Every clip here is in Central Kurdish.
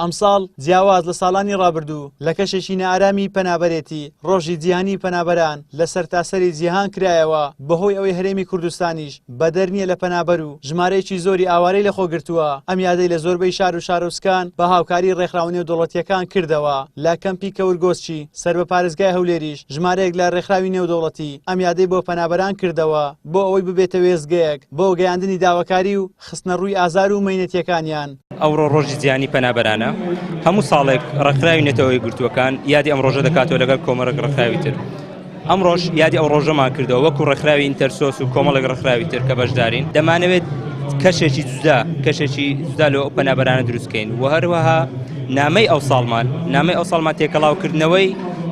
ئەمساڵ جیاواز لە ساڵانی ڕابردوو لە کەشێکی نائارامی پەنابەرێتی ڕۆژی جیهانی پەنابەران لە سەرتاسەری جیهان کرایەوە بەهۆی ئەوەی هەرێمی کوردستانیش بەدەر نییە لە پەنابەر و ژمارەیەکی زۆری ئاوارەی لە خۆگرتووە. ئەم یادەی لە زۆربەی شار و شارۆچکان بە هاوکاری ڕێکخراو نێودەوڵەتیەکان کردەوە. لە کەمپی کەورگۆسچی سەر بە پارێزگای هەولێریش ژمارەیەک لە ڕێکخراوی نێودەوڵەتی ئەم یادەی بۆ پەنابەران کردەوە بۆ ئەوەی ببێتە وێستگەیەک بۆ گەیاندنی داواکاری و خستنە ڕووی ئازار و مەینەتیەکانیان. ئەوڕۆ ڕۆژی جیهانی پەنابەرانە هەموو ساڵێک ڕێکخراوی نێتەوەی گرتووەکان یادی ئەم ڕۆژە دەکاتەوە لەگەڵ کۆمەڵێک ڕێکخراوی تر. ئەم ڕۆژ یادی ئەو ڕۆژەمان کردەوە وەکو ڕێکخراوی ئینتەرسۆس و کۆمەڵێک ڕێکخراوی تر کە بەشدارین. دەمانەوێت کەشێکی جودا لەو پەنابەرانە دروستکەین و هەروەها نامەی ئەو ساڵمان تێکەڵاوکردنەوەی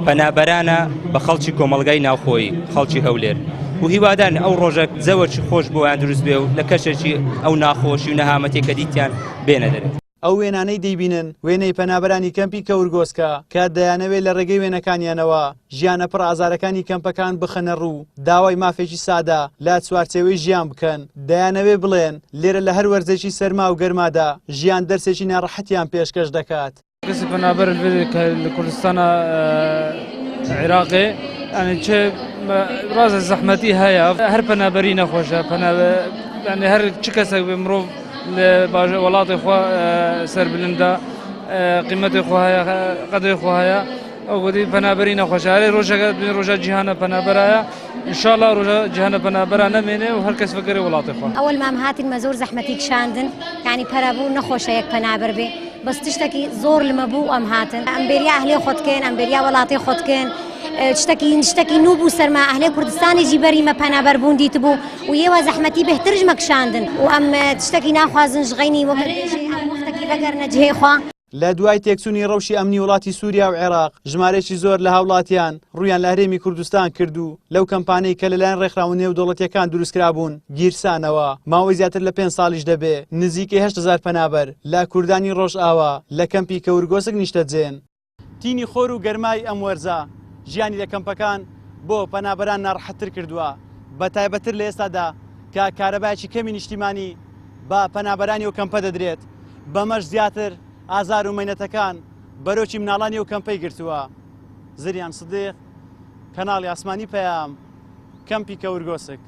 پەنابەرانە بە خەڵکی کۆمەڵگای ناوخۆیی خەڵکی هەولێر و هیوادان ئەو ڕۆژە زەوەرچی خۆش بۆیان دروست بێ و لە کەشێکی ئەو ناخۆشی و نەهامەتی کە دیتیان بێنە دەرێت. ئەو وێنانەی دەیبینن وێنەی پەنابەرانی کەمپی کەورگۆسکە کە دەیانەوێت لە ڕێگەی وێنەکانیانەوە ژیانە پڕ ئازارەکانی کەمپەکان بخەنە ڕوو، داوای مافێکی سادا لا چوارچێوەی ژیان بکەن، دەیانەوێت بڵێن لێرە لە هەر وەرزێکی سەرما و گەرمادا ژیان دەرسێکی ناڕەحەتیان پێشکەش دەکات. کەسی پەنابەر لە کوردستانە عێراقی یعنی چه ڕازە زەحمەتی هەیە هەر پەنابەری نەخۆشە یعنی هەر چ کەسێک بێ مرۆڤ لە وڵاتی خوا سەربلندە قیمەتی خوا هەیە قەدری خوا هەیە ئەو گوتی پەنابەری نەخۆشە هەرێ ڕۆژەکە ڕۆژە جیهانە پەنابەرایە ئینشاءالله ڕۆژە جیهانە پەنابەرە نەمێنێ و هەر کەس بەگەڕێ وڵاتی خوا. ئەوەل مام هاتین مە زۆر زەحمەتی کشاندن یعنی پەرەبوو نەخۆشە یەک پەنابەر بێ بەس تشتێکی زۆر لمە بوو ئەم هاتن ئەمبێریا ئەهلێ خۆتکەن ئەمبێریا وڵاتی خۆتکەن شتێکی نو بوو سەرما ئەهلێ کوردستانێکی بەریمە پەنابەر بوون دیت بوو و ئێوە زەحمەتی بهترش مەکشاندن و ئەم شتێکی ناخوازن ژغەینی وەکەێژێ ئەم وەختێکی بەگەرنە جهێ خوا. لە دوای تێکچوونی ڕەوشی ئەمنی وڵاتی سووریا و عێراق ژمارەیەکی زۆر لە هاوڵاتیان ڕوویان لە هەرێمی کوردستان کردو لەو کەمپانەی کە لەلایەن ڕێکخراو نێودەوڵەتیەکان دروستکرا بوون گیرسانەوە ماوەی زیاتر لە 5 ساڵیش دەبێ نزیکەی 8,000 پەنابەر لە کوردانی ڕۆژئاوا لە کەمپی کەورگۆسک نیشتەجێن. تینی خۆر و گەرمای ئەم وەرزە ژیانی لە کەمپەکان بۆ پەنابەران ناڕەحەتتر کردووە بە تایبەتر لە ئێستادا کە کارەبایەکی کەمی نیشتیمانی بە پەنابەرانی و کەمپە دەدرێت بەمەش زیاتر ئازار و مەینەتەکان بەرۆکی مناڵانی و کەمپەی گرتووە. زریان سدیق کەناڵی ئاسمانی پەیام کەمپی کەورگۆسک.